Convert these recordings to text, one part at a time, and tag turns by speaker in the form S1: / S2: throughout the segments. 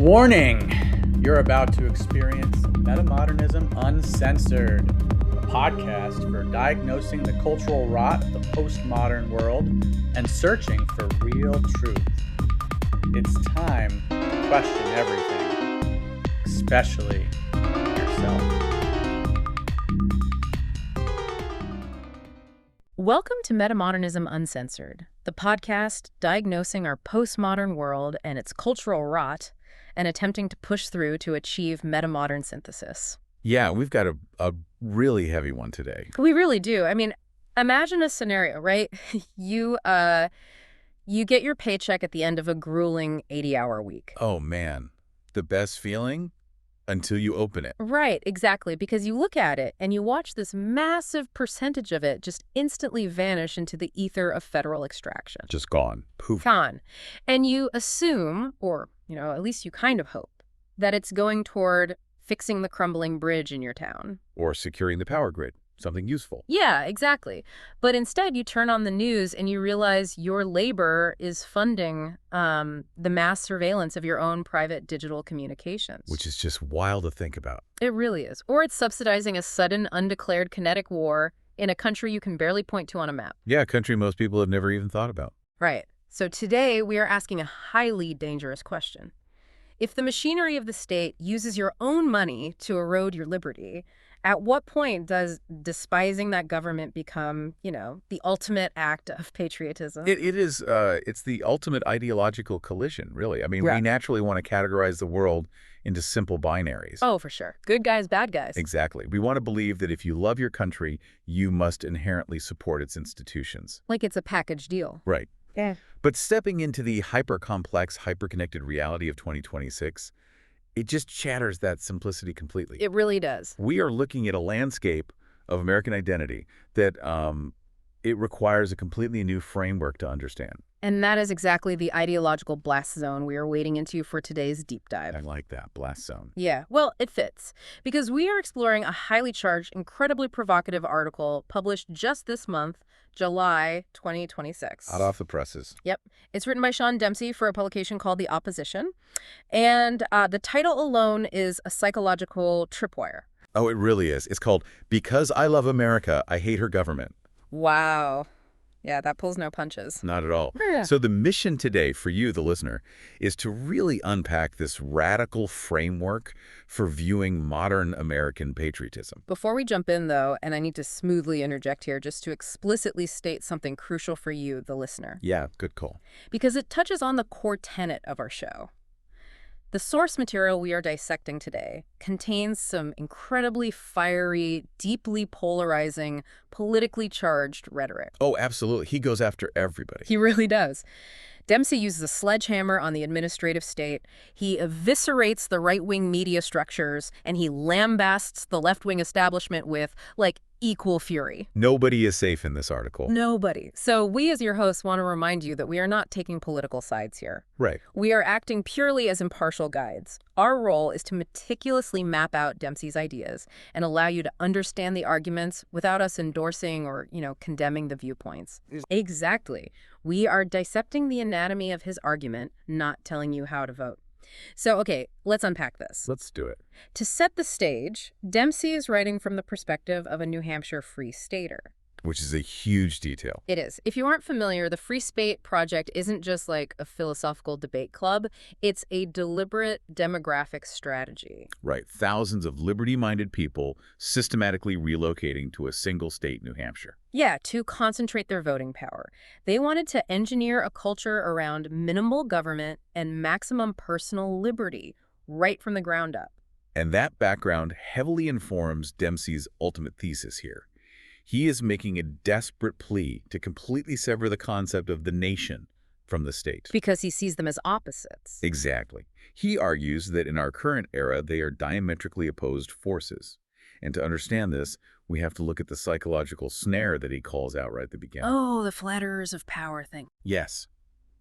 S1: Warning! You're about to experience Metamodernism Uncensored, a podcast for diagnosing the cultural rot of the postmodern world and searching for real truth. It's time to question everything, especially yourself.
S2: Welcome to Metamodernism Uncensored, the podcast diagnosing our postmodern world and its cultural rot and attempting to push through to achieve metamodern synthesis.
S3: Yeah, we've got a really heavy one today.
S2: We really do. I mean, imagine a scenario, right? You get your paycheck at the end of a grueling 80-hour week.
S3: Oh, man. The best feeling until you open it.
S2: Right, exactly. Because you look at it and you watch this massive percentage of it just instantly vanish into the ether of federal extraction.
S3: Just gone. Poof.
S2: Gone. And you assume, or, at least you kind of hope, that it's going toward fixing the crumbling bridge in your town.
S3: Or securing the power grid. Something useful.
S2: Yeah, exactly. But instead, you turn on the news and you realize your labor is funding the mass surveillance of your own private digital communications.
S3: Which is just wild to think about.
S2: It really is. Or it's subsidizing a sudden, undeclared kinetic war in a country you can barely point to on a map.
S3: Yeah, a country most people have never even thought about.
S2: Right. So today, we are asking a highly dangerous question. If the machinery of the state uses your own money to erode your liberty, at what point does despising that government become, the ultimate act of patriotism?
S3: It is, it's the ultimate ideological collision, really. I mean,
S2: Right.
S3: We naturally want to categorize the world into simple binaries.
S2: Oh, for sure. Good guys, bad guys.
S3: Exactly. We want to believe that if you love your country, you must inherently support its institutions.
S2: Like it's a package deal.
S3: Right.
S2: Yeah.
S3: But stepping into the hyper-complex, hyper-connected reality of 2026, it just shatters that simplicity completely.
S2: It really does.
S3: We are looking at a landscape of American identity that it requires a completely new framework to understand.
S2: And that is exactly the ideological blast zone we are wading into for today's deep dive.
S3: I like that, blast zone.
S2: Yeah, well, it fits. Because we are exploring a highly charged, incredibly provocative article published just this month, July 2026.
S3: Hot off the presses.
S2: Yep. It's written by Sean Dempsey for a publication called The Opposition. And the title alone is a psychological tripwire.
S3: Oh, it really is. It's called Because I Love America, I Hate Her Government.
S2: Wow. Yeah, that pulls no punches.
S3: Not at all.
S2: Yeah.
S3: So the mission today for you, the listener, is to really unpack this radical framework for viewing modern American patriotism.
S2: Before we jump in, though, and I need to smoothly interject here just to explicitly state something crucial for you, the listener.
S3: Yeah, good call.
S2: Because it touches on the core tenet of our show. The source material we are dissecting today contains some incredibly fiery, deeply polarizing, politically charged rhetoric.
S3: Oh, absolutely. He goes after everybody.
S2: He really does. Dempsey uses a sledgehammer on the administrative state. He eviscerates the right-wing media structures, and he lambasts the left-wing establishment with, equal fury.
S3: Nobody is safe in this article.
S2: Nobody. So we, as your hosts, want to remind you that we are not taking political sides here.
S3: Right.
S2: We are acting purely as impartial guides. Our role is to meticulously map out Dempsey's ideas and allow you to understand the arguments without us endorsing or, condemning the viewpoints. Exactly. We are dissecting the anatomy of his argument, not telling you how to vote. So, okay, let's unpack this.
S3: Let's do it.
S2: To set the stage, Dempsey is writing from the perspective of a New Hampshire Free Stater.
S3: Which is a huge detail.
S2: It is. If you aren't familiar, the Free State Project isn't just like a philosophical debate club. It's a deliberate demographic strategy.
S3: Right. Thousands of liberty-minded people systematically relocating to a single state, New Hampshire.
S2: Yeah, to concentrate their voting power. They wanted to engineer a culture around minimal government and maximum personal liberty right from the ground up.
S3: And that background heavily informs Dempsey's ultimate thesis here. He is making a desperate plea to completely sever the concept of the nation from the state.
S2: Because he sees them as opposites.
S3: Exactly. He argues that in our current era, they are diametrically opposed forces. And to understand this, we have to look at the psychological snare that he calls out right at the beginning.
S2: Oh, the flatterers of power thing.
S3: Yes.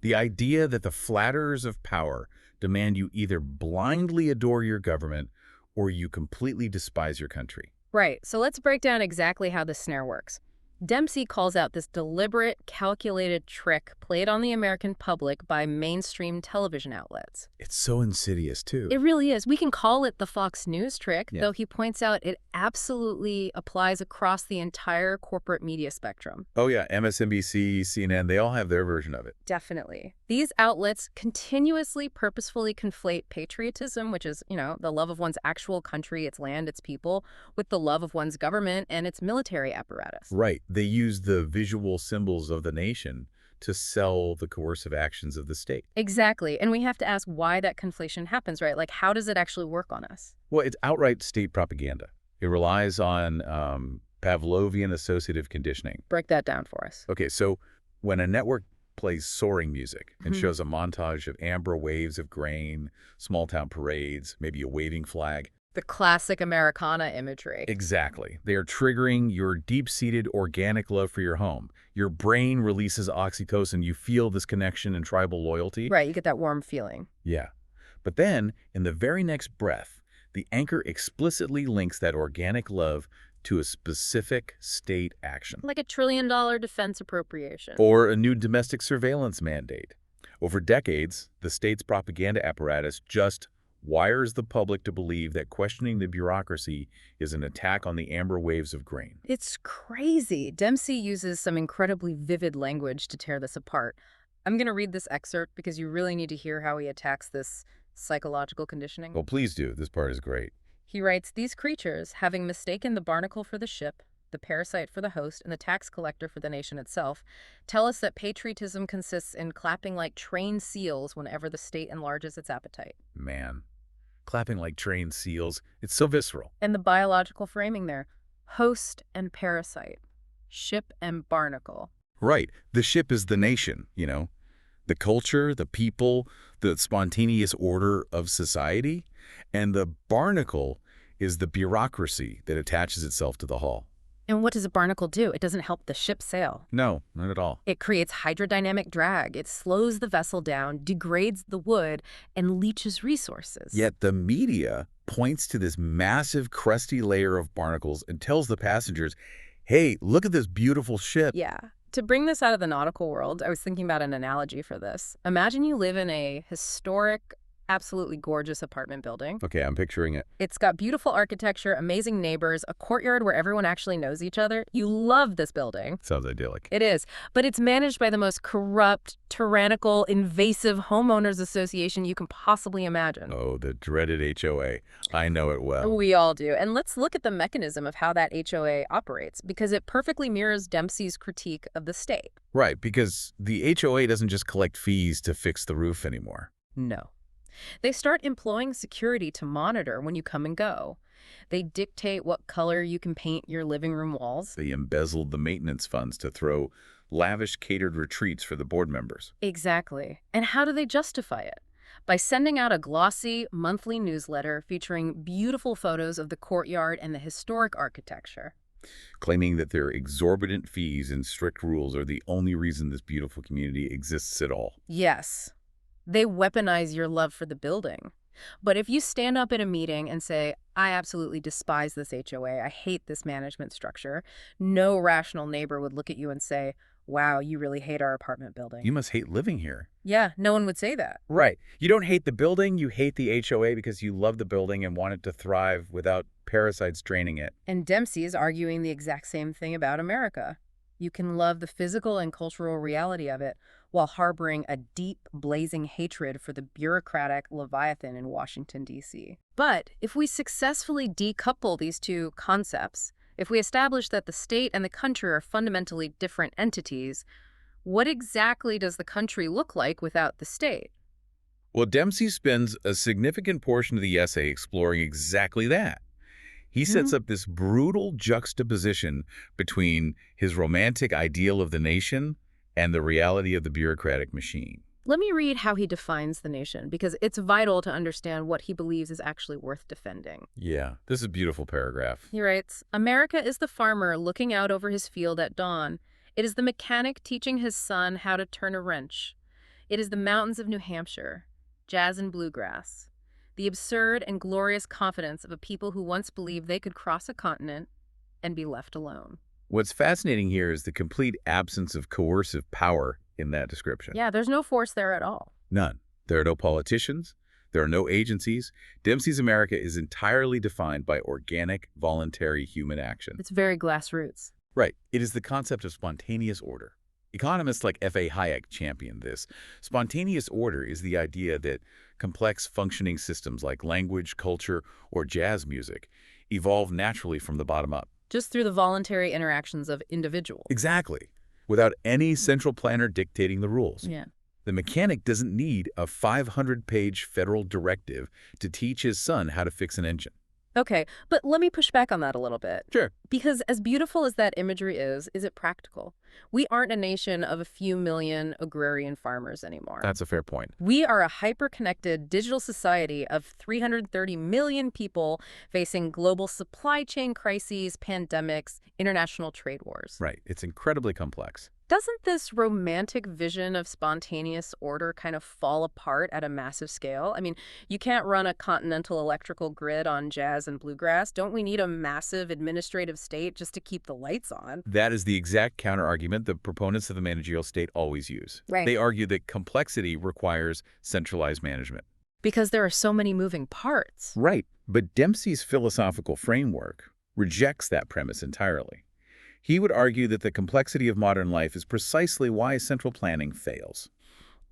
S3: The idea that the flatterers of power demand you either blindly adore your government or you completely despise your country.
S2: Right. So let's break down exactly how the snare works. Dempsey calls out this deliberate, calculated trick played on the American public by mainstream television outlets.
S3: It's so insidious, too.
S2: It really is. We can call it the Fox News trick,
S3: Yeah.
S2: though he points out it absolutely applies across the entire corporate media spectrum.
S3: Oh, yeah, MSNBC, CNN, they all have their version of it.
S2: Definitely. These outlets continuously, purposefully conflate patriotism, which is, the love of one's actual country, its land, its people, with the love of one's government and its military apparatus.
S3: Right. They use the visual symbols of the nation to sell the coercive actions of the state.
S2: Exactly. And we have to ask why that conflation happens, right? Like, how does it actually work on us?
S3: Well, it's outright state propaganda. It relies on Pavlovian associative conditioning.
S2: Break that down for us.
S3: Okay, so when a network plays soaring music and shows a montage of amber waves of grain, small-town parades, maybe a waving flag.
S2: The classic Americana imagery.
S3: Exactly. They are triggering your deep-seated organic love for your home. Your brain releases oxytocin. You feel this connection and tribal loyalty.
S2: Right, you get that warm feeling.
S3: Yeah. But then, in the very next breath, the anchor explicitly links that organic love to a specific state action.
S2: Like a $1 trillion defense appropriation.
S3: Or a new domestic surveillance mandate. Over decades, the state's propaganda apparatus just wires the public to believe that questioning the bureaucracy is an attack on the amber waves of grain.
S2: It's crazy. Dempsey uses some incredibly vivid language to tear this apart. I'm going to read this excerpt because you really need to hear how he attacks this psychological conditioning.
S3: Well, please do. This part is great.
S2: He writes, "These creatures, having mistaken the barnacle for the ship, the parasite for the host, and the tax collector for the nation itself, tell us that patriotism consists in clapping like trained seals whenever the state enlarges its appetite."
S3: Man, clapping like trained seals. It's so visceral.
S2: And the biological framing there, host and parasite, ship and barnacle.
S3: Right. The ship is the nation, the culture, the people, the spontaneous order of society. And the barnacle is the bureaucracy that attaches itself to the hull.
S2: And what does a barnacle do? It doesn't help the ship sail.
S3: No, not at all.
S2: It creates hydrodynamic drag. It slows the vessel down, degrades the wood, and leaches resources.
S3: Yet the media points to this massive crusty layer of barnacles and tells the passengers, hey, look at this beautiful ship.
S2: Yeah. To bring this out of the nautical world, I was thinking about an analogy for this. Imagine you live in a historic, absolutely gorgeous apartment building.
S3: Okay, I'm picturing it.
S2: It's got beautiful architecture, amazing neighbors, a courtyard where everyone actually knows each other. You love this building.
S3: Sounds idyllic.
S2: It is. But it's managed by the most corrupt, tyrannical, invasive homeowners association you can possibly imagine.
S3: Oh, the dreaded HOA. I know it well.
S2: We all do. And let's look at the mechanism of how that HOA operates, because it perfectly mirrors Dempsey's critique of the state.
S3: Right, because the HOA doesn't just collect fees to fix the roof anymore.
S2: No. They start employing security to monitor when you come and go. They dictate what color you can paint your living room walls.
S3: They embezzled the maintenance funds to throw lavish catered retreats for the board members.
S2: Exactly. And how do they justify it? By sending out a glossy monthly newsletter featuring beautiful photos of the courtyard and the historic architecture.
S3: Claiming that their exorbitant fees and strict rules are the only reason this beautiful community exists at all.
S2: Yes. They weaponize your love for the building. But if you stand up at a meeting and say, I absolutely despise this HOA, I hate this management structure, no rational neighbor would look at you and say, wow, you really hate our apartment building.
S3: You must hate living here.
S2: Yeah, no one would say that.
S3: Right. You don't hate the building, you hate the HOA because you love the building and want it to thrive without parasites draining it.
S2: And Dempsey is arguing the exact same thing about America. You can love the physical and cultural reality of it while harboring a deep, blazing hatred for the bureaucratic leviathan in Washington, D.C. But if we successfully decouple these two concepts, if we establish that the state and the country are fundamentally different entities, what exactly does the country look like without the state?
S3: Well, Dempsey spends a significant portion of the essay exploring exactly that. He sets up this brutal juxtaposition between his romantic ideal of the nation and the reality of the bureaucratic machine.
S2: Let me read how he defines the nation, because it's vital to understand what he believes is actually worth defending.
S3: Yeah, this is a beautiful paragraph.
S2: He writes, America is the farmer looking out over his field at dawn. It is the mechanic teaching his son how to turn a wrench. It is the mountains of New Hampshire, jazz and bluegrass. The absurd and glorious confidence of a people who once believed they could cross a continent and be left alone.
S3: What's fascinating here is the complete absence of coercive power in that description.
S2: Yeah, there's no force there at all.
S3: None. There are no politicians. There are no agencies. Dempsey's America is entirely defined by organic, voluntary human action.
S2: It's very grassroots.
S3: Right. It is the concept of spontaneous order. Economists like F.A. Hayek champion this. Spontaneous order is the idea that complex functioning systems like language, culture, or jazz music evolve naturally from the bottom up.
S2: Just through the voluntary interactions of individuals.
S3: Exactly. Without any central planner dictating the rules.
S2: Yeah.
S3: The mechanic doesn't need a 500-page federal directive to teach his son how to fix an engine.
S2: Okay, but let me push back on that a little bit.
S3: Sure.
S2: Because as beautiful as that imagery is it practical? We aren't a nation of a few million agrarian farmers anymore.
S3: That's a fair point.
S2: We are a hyper-connected digital society of 330 million people facing global supply chain crises, pandemics, international trade wars.
S3: Right. It's incredibly complex.
S2: Doesn't this romantic vision of spontaneous order kind of fall apart at a massive scale? I mean, you can't run a continental electrical grid on jazz and bluegrass. Don't we need a massive administrative state just to keep the lights on?
S3: That is the exact counter-argument the proponents of the managerial state always use.
S2: Right.
S3: They argue that complexity requires centralized management.
S2: Because there are so many moving parts.
S3: Right. But Dempsey's philosophical framework rejects that premise entirely. He would argue that the complexity of modern life is precisely why central planning fails.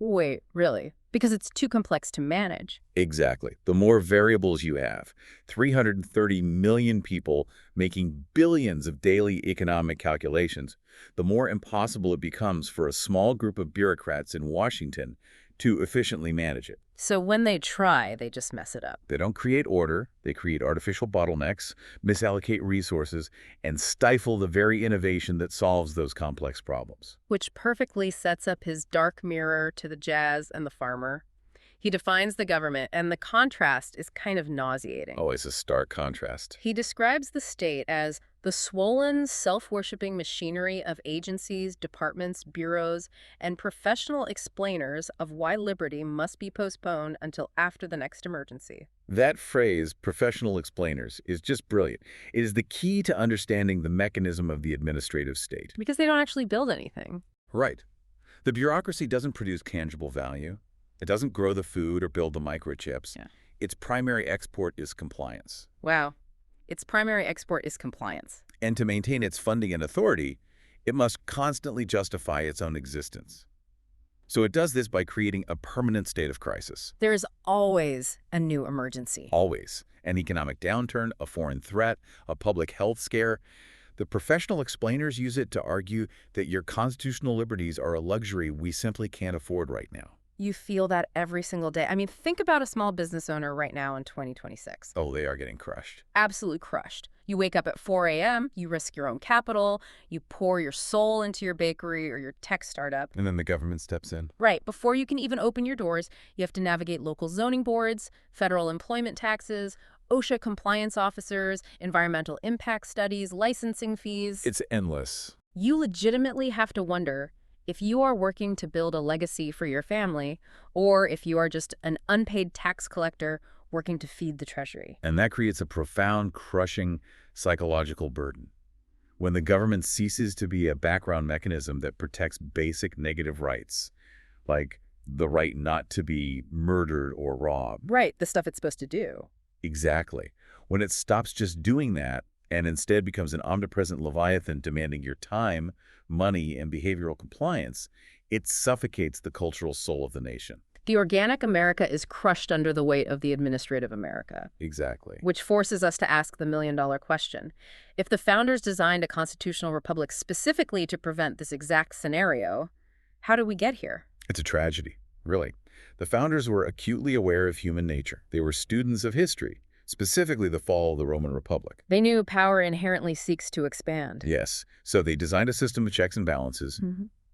S2: Wait, really? Because it's too complex to manage.
S3: Exactly. The more variables you have, 330 million people making billions of daily economic calculations, the more impossible it becomes for a small group of bureaucrats in Washington to efficiently manage it.
S2: So when they try, they just mess it up.
S3: They don't create order, they create artificial bottlenecks, misallocate resources, and stifle the very innovation that solves those complex problems.
S2: Which perfectly sets up his dark mirror to the jazz and the farmer. He defines the government, and the contrast is kind of nauseating.
S3: Always a stark contrast.
S2: He describes the state as the swollen, self-worshipping machinery of agencies, departments, bureaus, and professional explainers of why liberty must be postponed until after the next emergency.
S3: That phrase, professional explainers, is just brilliant. It is the key to understanding the mechanism of the administrative state.
S2: Because they don't actually build anything.
S3: Right. The bureaucracy doesn't produce tangible value. It doesn't grow the food or build the microchips.
S2: Yeah.
S3: Its primary export is compliance.
S2: Wow. Its primary export is compliance.
S3: And to maintain its funding and authority, it must constantly justify its own existence. So it does this by creating a permanent state of crisis.
S2: There is always a new emergency.
S3: Always. An economic downturn, a foreign threat, a public health scare. The professional explainers use it to argue that your constitutional liberties are a luxury we simply can't afford right now.
S2: You feel that every single day. I mean, think about a small business owner right now in 2026.
S3: Oh, they are getting crushed.
S2: Absolutely crushed. You wake up at 4 a.m., you risk your own capital, you pour your soul into your bakery or your tech startup.
S3: And then the government steps in.
S2: Right. Before you can even open your doors, you have to navigate local zoning boards, federal employment taxes, OSHA compliance officers, environmental impact studies, licensing fees.
S3: It's endless.
S2: You legitimately have to wonder if you are working to build a legacy for your family, or if you are just an unpaid tax collector working to feed the treasury.
S3: And that creates a profound, crushing psychological burden. When the government ceases to be a background mechanism that protects basic negative rights, like the right not to be murdered or robbed.
S2: Right, the stuff it's supposed to do.
S3: Exactly. When it stops just doing that and instead becomes an omnipresent leviathan demanding your time, money, and behavioral compliance, it suffocates the cultural soul of the nation.
S2: The organic America is crushed under the weight of the administrative America.
S3: Exactly.
S2: Which forces us to ask the million-dollar question. If the founders designed a constitutional republic specifically to prevent this exact scenario, how did we get here?
S3: It's a tragedy, really. The founders were acutely aware of human nature. They were students of history, specifically the fall of the Roman Republic.
S2: They knew power inherently seeks to expand.
S3: Yes. So they designed a system of checks and balances,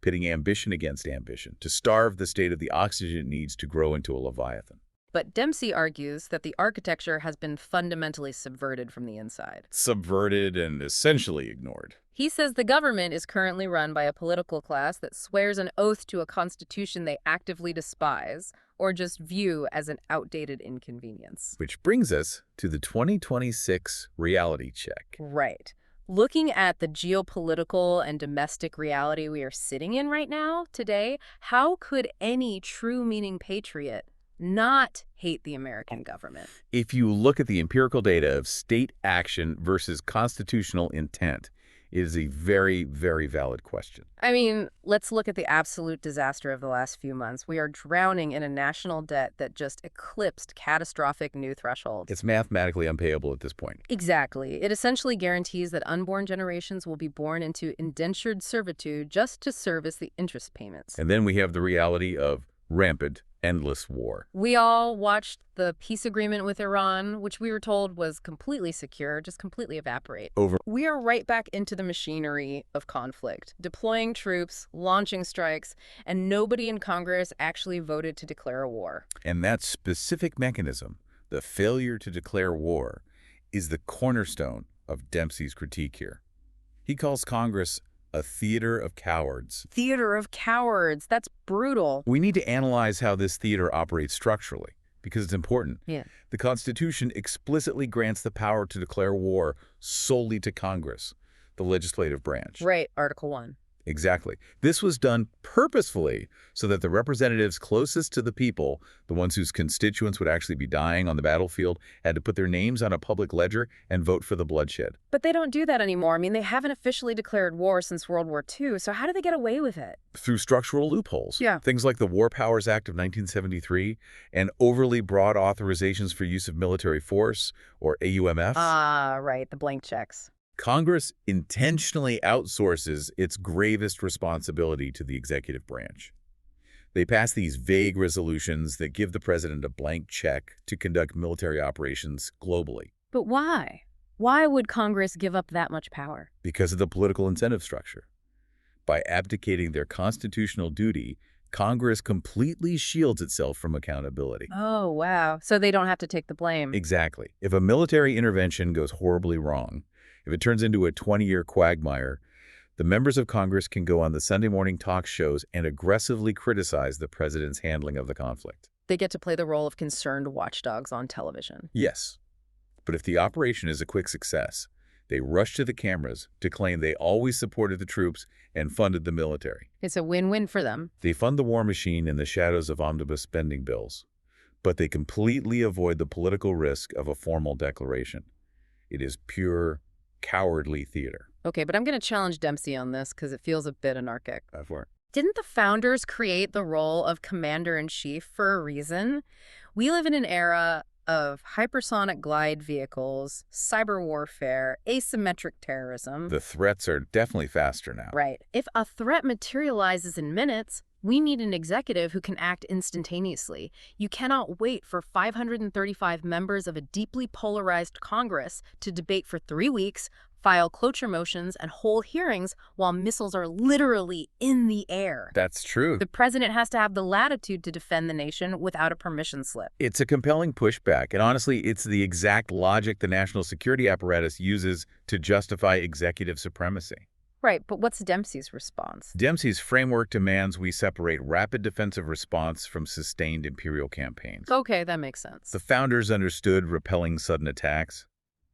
S3: pitting ambition against ambition, to starve the state of the oxygen it needs to grow into a leviathan.
S2: But Dempsey argues that the architecture has been fundamentally subverted from the inside.
S3: Subverted and essentially ignored.
S2: He says the government is currently run by a political class that swears an oath to a constitution they actively despise or just view as an outdated inconvenience.
S3: Which brings us to the 2026 reality check.
S2: Right. Looking at the geopolitical and domestic reality we are sitting in right now, today, how could any true-meaning patriot not hate the American government?
S3: If you look at the empirical data of state action versus constitutional intent, it is a very, very valid question.
S2: I mean, let's look at the absolute disaster of the last few months. We are drowning in a national debt that just eclipsed catastrophic new thresholds.
S3: It's mathematically unpayable at this point.
S2: Exactly. It essentially guarantees that unborn generations will be born into indentured servitude just to service the interest payments.
S3: And then we have the reality of rampant, endless war.
S2: We all watched the peace agreement with Iran, which we were told was completely secure, just completely evaporate. We are right back into the machinery of conflict, deploying troops, launching strikes, and nobody in Congress actually voted to declare a war.
S3: And that specific mechanism, the failure to declare war, is the cornerstone of Dempsey's critique here. He calls Congress a theater of cowards.
S2: Theater of cowards. That's brutal.
S3: We need to analyze how this theater operates structurally, because it's important.
S2: Yeah.
S3: The Constitution explicitly grants the power to declare war solely to Congress, the legislative branch.
S2: Right, Article 1.
S3: Exactly. This was done purposefully so that the representatives closest to the people, the ones whose constituents would actually be dying on the battlefield, had to put their names on a public ledger and vote for the bloodshed.
S2: But they don't do that anymore. I mean, they haven't officially declared war since World War II, so how do they get away with it?
S3: Through structural loopholes.
S2: Yeah.
S3: Things like the War Powers Act of 1973 and overly broad authorizations for use of military force, or AUMF.
S2: Ah, right, the blank checks.
S3: Congress intentionally outsources its gravest responsibility to the executive branch. They pass these vague resolutions that give the president a blank check to conduct military operations globally.
S2: But why? Why would Congress give up that much power?
S3: Because of the political incentive structure. By abdicating their constitutional duty, Congress completely shields itself from accountability.
S2: Oh, wow. So they don't have to take the blame.
S3: Exactly. If a military intervention goes horribly wrong, if it turns into a 20-year quagmire, the members of Congress can go on the Sunday morning talk shows and aggressively criticize the president's handling of the conflict.
S2: They get to play the role of concerned watchdogs on television.
S3: Yes. But if the operation is a quick success, they rush to the cameras to claim they always supported the troops and funded the military.
S2: It's a win-win for them.
S3: They fund the war machine in the shadows of omnibus spending bills, but they completely avoid the political risk of a formal declaration. It is pure, cowardly theater.
S2: Okay, but I'm going to challenge Dempsey on this because it feels a bit anarchic.
S3: For it.
S2: Didn't the founders create the role of commander-in-chief for a reason? We live in an era of hypersonic glide vehicles, cyber warfare, asymmetric terrorism.
S3: The threats are definitely faster now.
S2: Right. If a threat materializes in minutes, we need an executive who can act instantaneously. You cannot wait for 535 members of a deeply polarized Congress to debate for 3 weeks, file cloture motions, and hold hearings while missiles are literally in the air.
S3: That's true.
S2: The president has to have the latitude to defend the nation without a permission slip.
S3: It's a compelling pushback, and honestly, it's the exact logic the national security apparatus uses to justify executive supremacy.
S2: Right, but what's Dempsey's response?
S3: Dempsey's framework demands we separate rapid defensive response from sustained imperial campaigns.
S2: Okay, that makes sense.
S3: The founders understood repelling sudden attacks,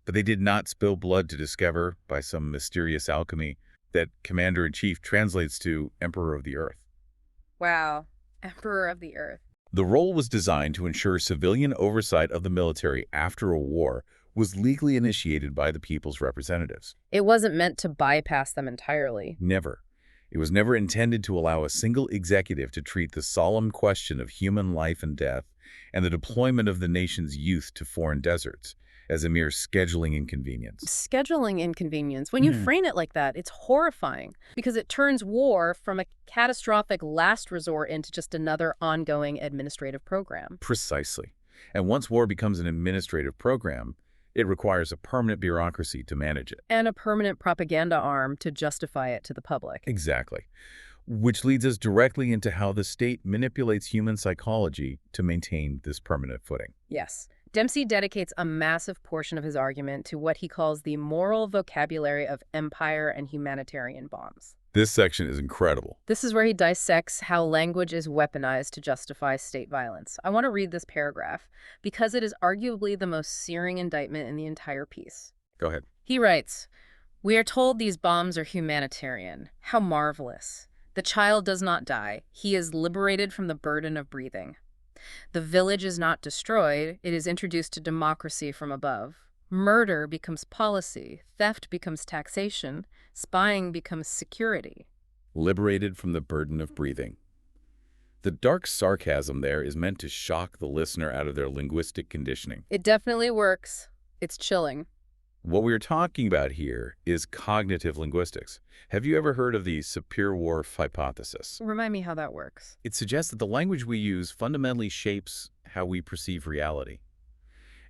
S3: but they did not spill blood to discover, by some mysterious alchemy, that Commander-in-Chief translates to Emperor of the Earth.
S2: Wow, Emperor of the Earth.
S3: The role was designed to ensure civilian oversight of the military after a war was legally initiated by the people's representatives.
S2: It wasn't meant to bypass them entirely.
S3: Never. It was never intended to allow a single executive to treat the solemn question of human life and death and the deployment of the nation's youth to foreign deserts as a mere scheduling inconvenience.
S2: Scheduling inconvenience. When you frame it like that, it's horrifying because it turns war from a catastrophic last resort into just another ongoing administrative program.
S3: Precisely. And once war becomes an administrative program, it requires a permanent bureaucracy to manage it.
S2: And a permanent propaganda arm to justify it to the public.
S3: Exactly. Which leads us directly into how the state manipulates human psychology to maintain this permanent footing.
S2: Yes. Dempsey dedicates a massive portion of his argument to what he calls the moral vocabulary of empire and humanitarian bombs.
S3: This section is incredible.
S2: This is where he dissects how language is weaponized to justify state violence. I want to read this paragraph because it is arguably the most searing indictment in the entire piece.
S3: Go ahead.
S2: He writes, We are told these bombs are humanitarian. How marvelous. The child does not die. He is liberated from the burden of breathing. The village is not destroyed. It is introduced to democracy from above. Murder becomes policy. Theft becomes taxation. Spying becomes security.
S3: Liberated from the burden of breathing. The dark sarcasm there is meant to shock the listener out of their linguistic conditioning.
S2: It definitely works. It's chilling.
S3: What we're talking about here is cognitive linguistics. Have you ever heard of the Sapir-Whorf hypothesis?
S2: Remind me how that works.
S3: It suggests that the language we use fundamentally shapes how we perceive reality.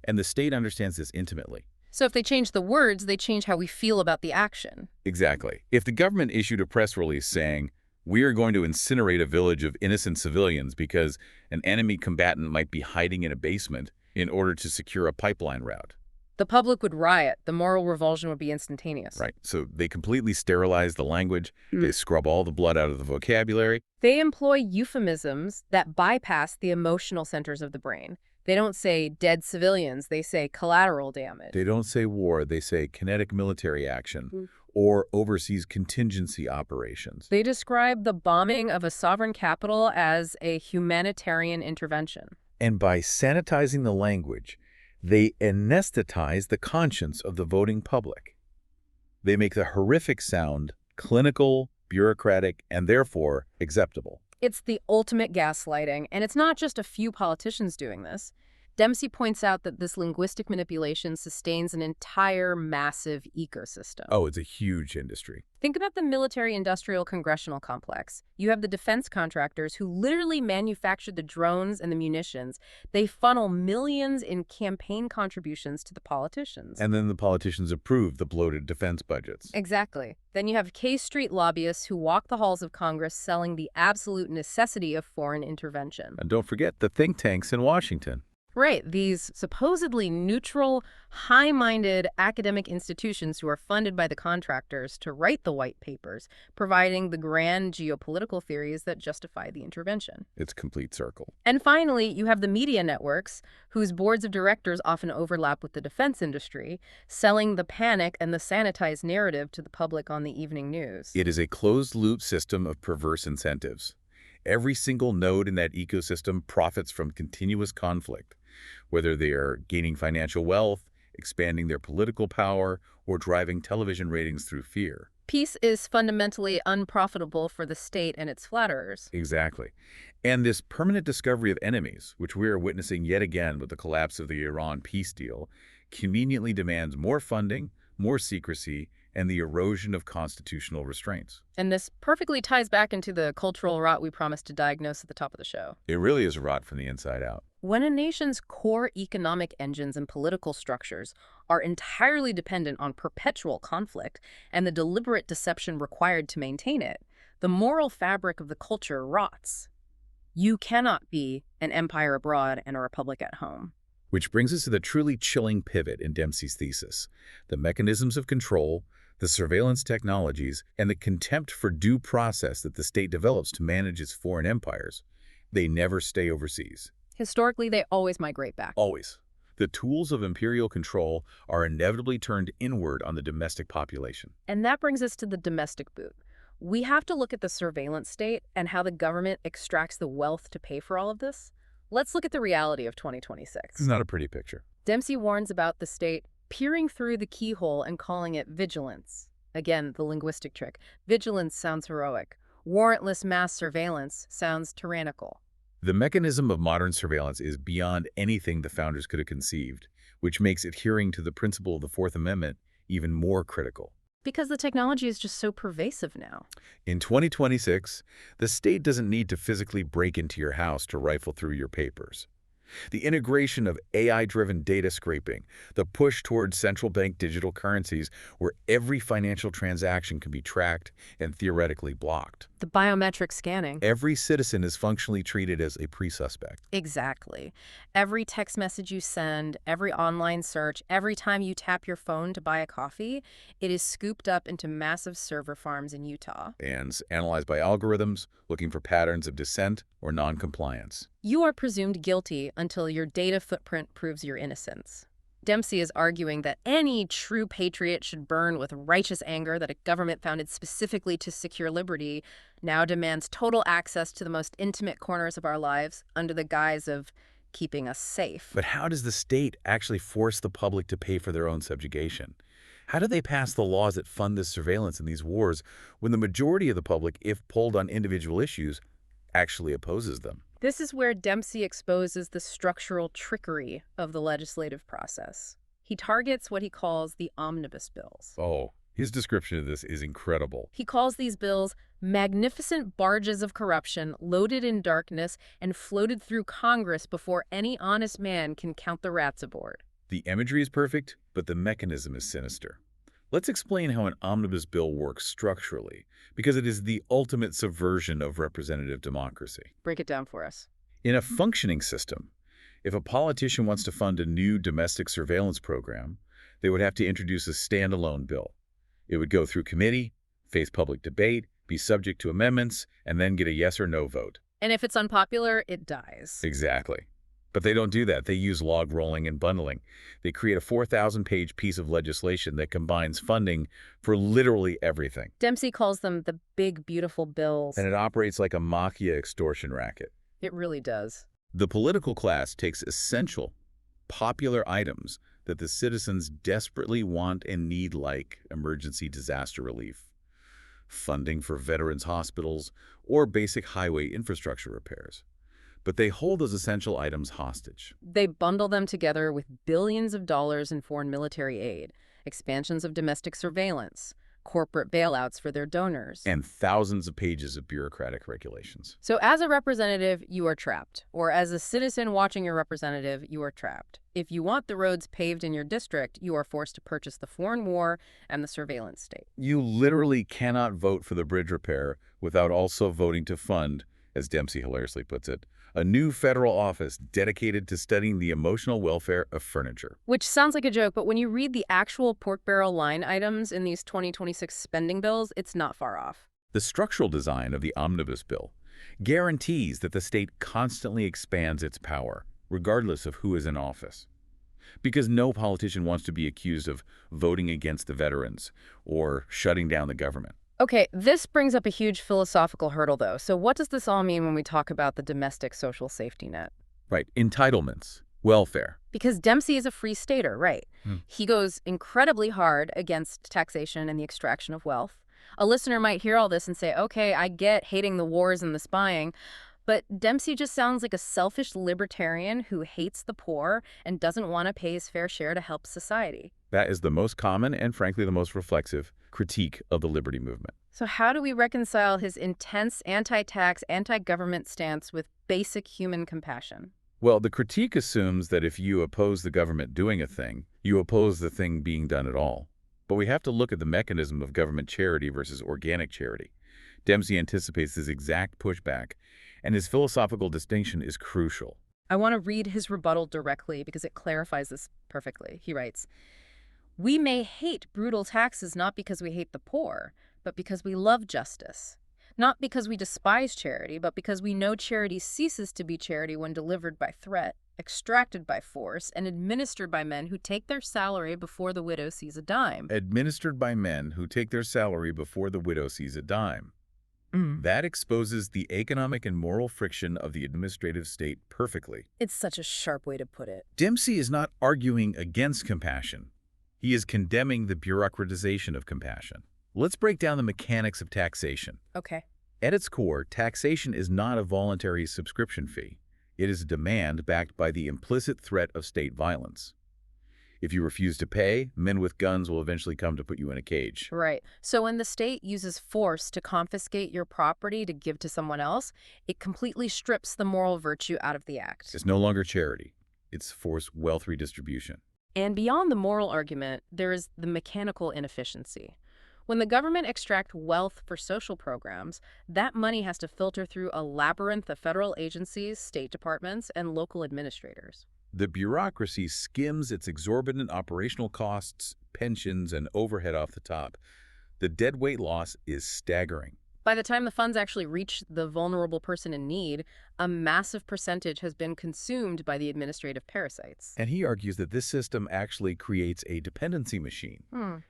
S3: And the state understands this intimately.
S2: So if they change the words, they change how we feel about the action.
S3: Exactly. If the government issued a press release saying, "We are going to incinerate a village of innocent civilians because an enemy combatant might be hiding in a basement in order to secure a pipeline route,"
S2: the public would riot. The moral revulsion would be instantaneous.
S3: Right. So they completely sterilize the language. They scrub all the blood out of the vocabulary.
S2: They employ euphemisms that bypass the emotional centers of the brain. They don't say dead civilians. They say collateral damage.
S3: They don't say war. They say kinetic military action or overseas contingency operations.
S2: They describe the bombing of a sovereign capital as a humanitarian intervention.
S3: And by sanitizing the language, they anesthetize the conscience of the voting public. They make the horrific sound clinical, bureaucratic, and therefore acceptable.
S2: It's the ultimate gaslighting, and it's not just a few politicians doing this. Dempsey points out that this linguistic manipulation sustains an entire massive ecosystem.
S3: Oh, it's a huge industry.
S2: Think about the military-industrial congressional complex. You have the defense contractors who literally manufacture the drones and the munitions. They funnel millions in campaign contributions to the politicians.
S3: And then the politicians approve the bloated defense budgets.
S2: Exactly. Then you have K Street lobbyists who walk the halls of Congress selling the absolute necessity of foreign intervention.
S3: And don't forget the think tanks in Washington.
S2: Right, these supposedly neutral, high-minded academic institutions who are funded by the contractors to write the white papers, providing the grand geopolitical theories that justify the intervention.
S3: It's a complete circle.
S2: And finally, you have the media networks, whose boards of directors often overlap with the defense industry, selling the panic and the sanitized narrative to the public on the evening news.
S3: It is a closed-loop system of perverse incentives. Every single node in that ecosystem profits from continuous conflict, whether they are gaining financial wealth, expanding their political power, or driving television ratings through fear.
S2: Peace is fundamentally unprofitable for the state and its flatterers.
S3: Exactly. And this permanent discovery of enemies, which we are witnessing yet again with the collapse of the Iran peace deal, conveniently demands more funding, more secrecy, and the erosion of constitutional restraints.
S2: And this perfectly ties back into the cultural rot we promised to diagnose at the top of the show.
S3: It really is a rot from the inside out.
S2: When a nation's core economic engines and political structures are entirely dependent on perpetual conflict and the deliberate deception required to maintain it, the moral fabric of the culture rots. You cannot be an empire abroad and a republic at home.
S3: Which brings us to the truly chilling pivot in Dempsey's thesis. The mechanisms of control, the surveillance technologies, and the contempt for due process that the state develops to manage its foreign empires, they never stay overseas.
S2: Historically, they always migrate back.
S3: Always. The tools of imperial control are inevitably turned inward on the domestic population.
S2: And that brings us to the domestic boot. We have to look at the surveillance state and how the government extracts the wealth to pay for all of this. Let's look at the reality of 2026.
S3: It's not a pretty picture.
S2: Dempsey warns about the state peering through the keyhole and calling it vigilance. Again, the linguistic trick. Vigilance sounds heroic. Warrantless mass surveillance sounds tyrannical.
S3: The mechanism of modern surveillance is beyond anything the founders could have conceived, which makes adhering to the principle of the Fourth Amendment even more critical.
S2: Because the technology is just so pervasive now.
S3: In 2026, the state doesn't need to physically break into your house to rifle through your papers. The integration of AI-driven data scraping, the push towards central bank digital currencies where every financial transaction can be tracked and theoretically blocked.
S2: The biometric scanning.
S3: Every citizen is functionally treated as a pre-suspect.
S2: Exactly. Every text message you send, every online search, every time you tap your phone to buy a coffee, it is scooped up into massive server farms in Utah.
S3: And analyzed by algorithms looking for patterns of dissent or non-compliance.
S2: You are presumed guilty until your data footprint proves your innocence. Dempsey is arguing that any true patriot should burn with righteous anger that a government founded specifically to secure liberty now demands total access to the most intimate corners of our lives under the guise of keeping us safe.
S3: But how does the state actually force the public to pay for their own subjugation? How do they pass the laws that fund this surveillance in these wars when the majority of the public, if polled on individual issues, actually opposes them?
S2: This is where Dempsey exposes the structural trickery of the legislative process. He targets what he calls the omnibus bills.
S3: Oh, his description of this is incredible.
S2: He calls these bills magnificent barges of corruption loaded in darkness and floated through Congress before any honest man can count the rats aboard.
S3: The imagery is perfect, but the mechanism is sinister. Let's explain how an omnibus bill works structurally, because it is the ultimate subversion of representative democracy.
S2: Break it down for us.
S3: In a functioning system, if a politician wants to fund a new domestic surveillance program, they would have to introduce a standalone bill. It would go through committee, face public debate, be subject to amendments, and then get a yes or no vote.
S2: And if it's unpopular, it dies.
S3: Exactly. But they don't do that. They use log rolling and bundling. They create a 4,000-page piece of legislation that combines funding for literally everything.
S2: Dempsey calls them the big, beautiful bills.
S3: And it operates like a mafia extortion racket.
S2: It really does.
S3: The political class takes essential, popular items that the citizens desperately want and need, like emergency disaster relief, funding for veterans' hospitals, or basic highway infrastructure repairs. But they hold those essential items hostage.
S2: They bundle them together with billions of dollars in foreign military aid, expansions of domestic surveillance, corporate bailouts for their donors,
S3: and thousands of pages of bureaucratic regulations.
S2: So as a representative, you are trapped. Or as a citizen watching your representative, you are trapped. If you want the roads paved in your district, you are forced to purchase the foreign war and the surveillance state.
S3: You literally cannot vote for the bridge repair without also voting to fund, as Dempsey hilariously puts it, a new federal office dedicated to studying the emotional welfare of furniture.
S2: Which sounds like a joke, but when you read the actual pork barrel line items in these 2026 spending bills, it's not far off.
S3: The structural design of the omnibus bill guarantees that the state constantly expands its power, regardless of who is in office. Because no politician wants to be accused of voting against the veterans or shutting down the government.
S2: Okay, this brings up a huge philosophical hurdle, though. So what does this all mean when we talk about the domestic social safety net?
S3: Right, entitlements, welfare.
S2: Because Dempsey is a free stater, right? He goes incredibly hard against taxation and the extraction of wealth. A listener might hear all this and say, okay, I get hating the wars and the spying, but Dempsey just sounds like a selfish libertarian who hates the poor and doesn't want to pay his fair share to help society.
S3: That is the most common and, frankly, the most reflexive critique of the liberty movement.
S2: So how do we reconcile his intense anti-tax, anti-government stance with basic human compassion?
S3: Well, the critique assumes that if you oppose the government doing a thing, you oppose the thing being done at all. But we have to look at the mechanism of government charity versus organic charity. Dempsey anticipates this exact pushback, and his philosophical distinction is crucial.
S2: I want to read his rebuttal directly because it clarifies this perfectly. He writes, "We may hate brutal taxes not because we hate the poor, but because we love justice. Not because we despise charity, but because we know charity ceases to be charity when delivered by threat, extracted by force, and administered by men who take their salary before the widow sees a dime."
S3: Administered by men who take their salary before the widow sees a dime. That exposes the economic and moral friction of the administrative state perfectly.
S2: It's such a sharp way to put it.
S3: Dempsey is not arguing against compassion. He is condemning the bureaucratization of compassion. Let's break down the mechanics of taxation.
S2: Okay.
S3: At its core, taxation is not a voluntary subscription fee. It is a demand backed by the implicit threat of state violence. If you refuse to pay, men with guns will eventually come to put you in a cage.
S2: Right. So when the state uses force to confiscate your property to give to someone else, it completely strips the moral virtue out of the act.
S3: It's no longer charity. It's forced wealth redistribution.
S2: And beyond the moral argument, there is the mechanical inefficiency. When the government extracts wealth for social programs, that money has to filter through a labyrinth of federal agencies, state departments, and local administrators.
S3: The bureaucracy skims its exorbitant operational costs, pensions, and overhead off the top. The deadweight loss is staggering.
S2: By the time the funds actually reach the vulnerable person in need, a massive percentage has been consumed by the administrative parasites.
S3: And he argues that this system actually creates a dependency machine.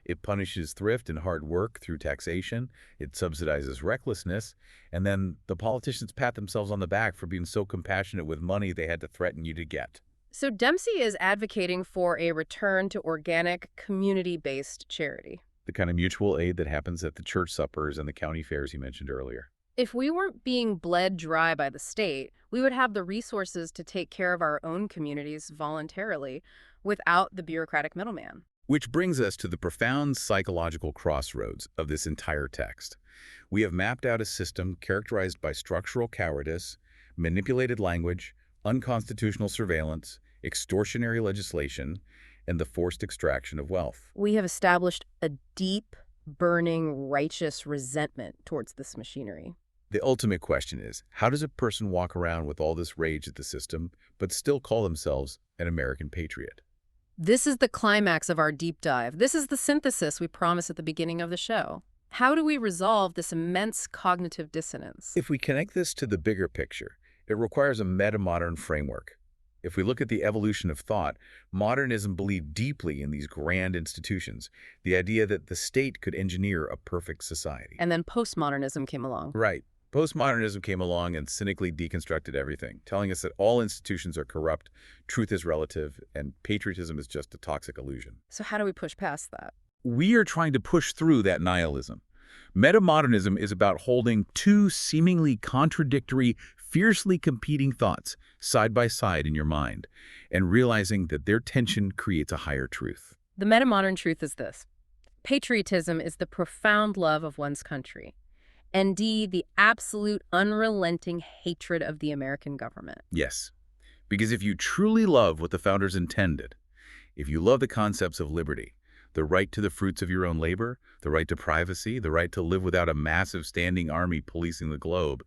S3: It punishes thrift and hard work through taxation, it subsidizes recklessness, and then the politicians pat themselves on the back for being so compassionate with money they had to threaten you to get.
S2: So Dempsey is advocating for a return to organic, community-based charity.
S3: The kind of mutual aid that happens at the church suppers and the county fairs you mentioned earlier.
S2: If we weren't being bled dry by the state, we would have the resources to take care of our own communities voluntarily without the bureaucratic middleman.
S3: Which brings us to the profound psychological crossroads of this entire text. We have mapped out a system characterized by structural cowardice, manipulated language, unconstitutional surveillance, extortionary legislation, and the forced extraction of wealth.
S2: We have established a deep, burning, righteous resentment towards this machinery.
S3: The ultimate question is, how does a person walk around with all this rage at the system, but still call themselves an American patriot?
S2: This is the climax of our deep dive. This is the synthesis we promised at the beginning of the show. How do we resolve this immense cognitive dissonance?
S3: If we connect this to the bigger picture, it requires a metamodern framework. If we look at the evolution of thought, modernism believed deeply in these grand institutions, the idea that the state could engineer a perfect society.
S2: And then postmodernism came along.
S3: Right. Postmodernism came along and cynically deconstructed everything, telling us that all institutions are corrupt, truth is relative, and patriotism is just a toxic illusion.
S2: So how do we push past that?
S3: We are trying to push through that nihilism. Metamodernism is about holding two seemingly contradictory, fiercely competing thoughts side by side in your mind, and realizing that their tension creates a higher truth.
S2: The metamodern truth is this. Patriotism is the profound love of one's country. Indeed, the absolute unrelenting hatred of the American government.
S3: Yes, because if you truly love what the founders intended, if you love the concepts of liberty, the right to the fruits of your own labor, the right to privacy, the right to live without a massive standing army policing the globe,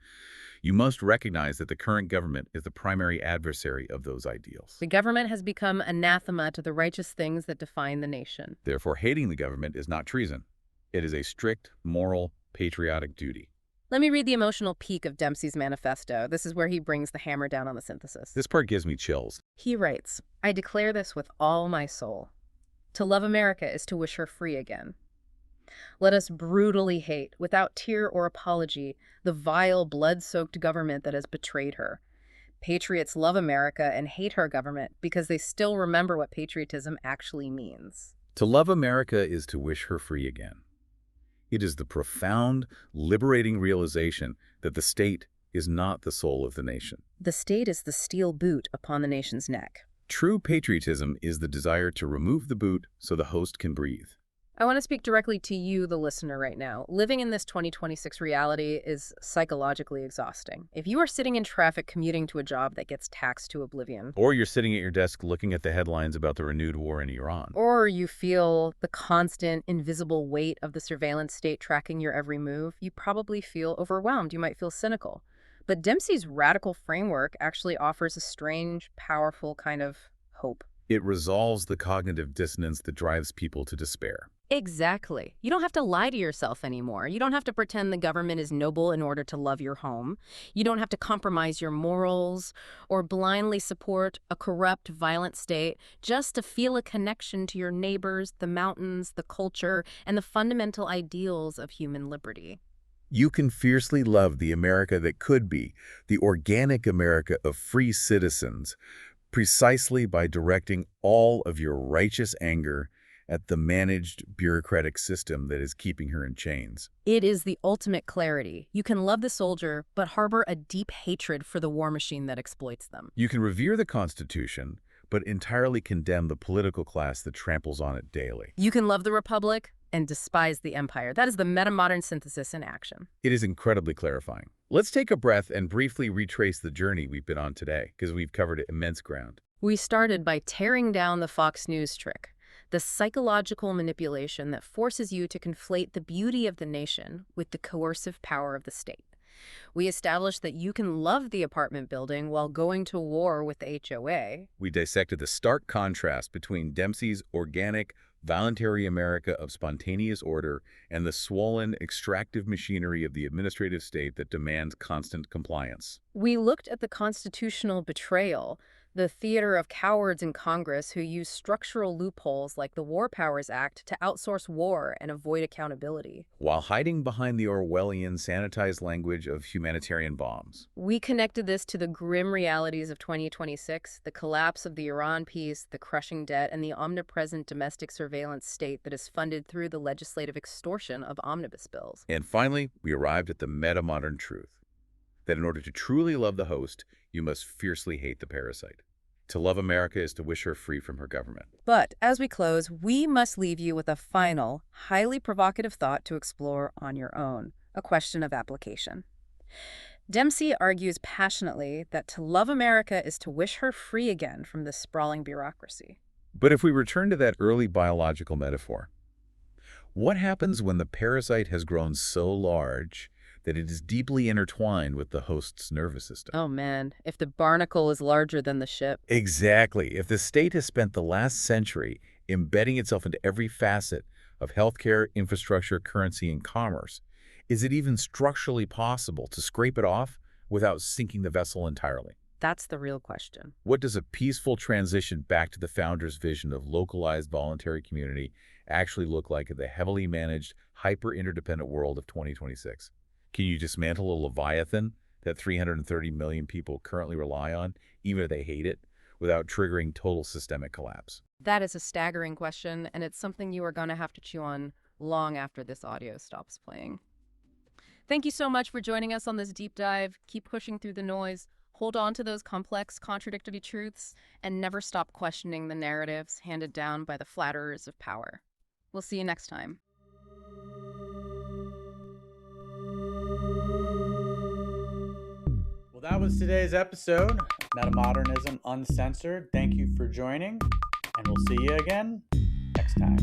S3: you must recognize that the current government is the primary adversary of those ideals.
S2: The government has become anathema to the righteous things that define the nation.
S3: Therefore, hating the government is not treason. It is a strict, moral, patriotic duty.
S2: Let me read the emotional peak of Dempsey's manifesto. This is where he brings the hammer down on the synthesis.
S3: This part gives me chills.
S2: He writes, "I declare this with all my soul. To love America is to wish her free again. Let us brutally hate, without tear or apology, the vile, blood-soaked government that has betrayed her. Patriots love America and hate her government because they still remember what patriotism actually means."
S3: To love America is to wish her free again. It is the profound, liberating realization that the state is not the soul of the nation.
S2: The state is the steel boot upon the nation's neck.
S3: True patriotism is the desire to remove the boot so the host can breathe.
S2: I want to speak directly to you, the listener, right now. Living in this 2026 reality is psychologically exhausting. If you are sitting in traffic commuting to a job that gets taxed to oblivion,
S3: Or you're sitting at your desk looking at the headlines about the renewed war in Iran.
S2: or you feel the constant, invisible weight of the surveillance state tracking your every move, you probably feel overwhelmed. You might feel cynical. But Dempsey's radical framework actually offers a strange, powerful kind of hope.
S3: It resolves the cognitive dissonance that drives people to despair.
S2: Exactly. You don't have to lie to yourself anymore. You don't have to pretend the government is noble in order to love your home. You don't have to compromise your morals or blindly support a corrupt, violent state just to feel a connection to your neighbors, the mountains, the culture, and the fundamental ideals of human liberty.
S3: You can fiercely love the America that could be, the organic America of free citizens, precisely by directing all of your righteous anger at the managed bureaucratic system that is keeping her in chains.
S2: It is the ultimate clarity. You can love the soldier, but harbor a deep hatred for the war machine that exploits them.
S3: You can revere the Constitution, but entirely condemn the political class that tramples on it daily.
S2: You can love the Republic and despise the empire. That is the metamodern synthesis in action.
S3: It is incredibly clarifying. Let's take a breath and briefly retrace the journey we've been on today, because we've covered immense ground.
S2: We started by tearing down the Fox News trick, the psychological manipulation that forces you to conflate the beauty of the nation with the coercive power of the state. We established that you can love the apartment building while going to war with the HOA.
S3: We dissected the stark contrast between Dempsey's organic, voluntary America of spontaneous order, and the swollen, extractive machinery of the administrative state that demands constant compliance.
S2: We looked at the constitutional betrayal, the theater of cowards in Congress who use structural loopholes like the War Powers Act to outsource war and avoid accountability.
S3: While hiding behind the Orwellian sanitized language of humanitarian bombs.
S2: We connected this to the grim realities of 2026, the collapse of the Iran peace, the crushing debt, and the omnipresent domestic surveillance state that is funded through the legislative extortion of omnibus bills.
S3: And finally, we arrived at the metamodern truth, that in order to truly love the host, you must fiercely hate the parasite. To love America is to wish her free from her government.
S2: But as we close, we must leave you with a final, highly provocative thought to explore on your own, a question of application. Dempsey argues passionately that to love America is to wish her free again from this sprawling bureaucracy.
S3: But if we return to that early biological metaphor, what happens when the parasite has grown so large that it is deeply intertwined with the host's nervous system?
S2: Oh man, if the barnacle is larger than the ship.
S3: Exactly. If the state has spent the last century embedding itself into every facet of healthcare, infrastructure, currency, and commerce, is it even structurally possible to scrape it off without sinking the vessel entirely?
S2: That's the real question.
S3: What does a peaceful transition back to the founder's vision of localized voluntary community actually look like in the heavily managed, hyper-interdependent world of 2026? Can you dismantle a leviathan that 330 million people currently rely on, even if they hate it, without triggering total systemic collapse?
S2: That is a staggering question, and it's something you are going to have to chew on long after this audio stops playing. Thank you so much for joining us on this deep dive. Keep pushing through the noise. Hold on to those complex, contradictory truths, and never stop questioning the narratives handed down by the flatterers of power. We'll see you next time.
S1: Well, that was today's episode of Metamodernism Uncensored. Thank you for joining, and we'll see you again next time.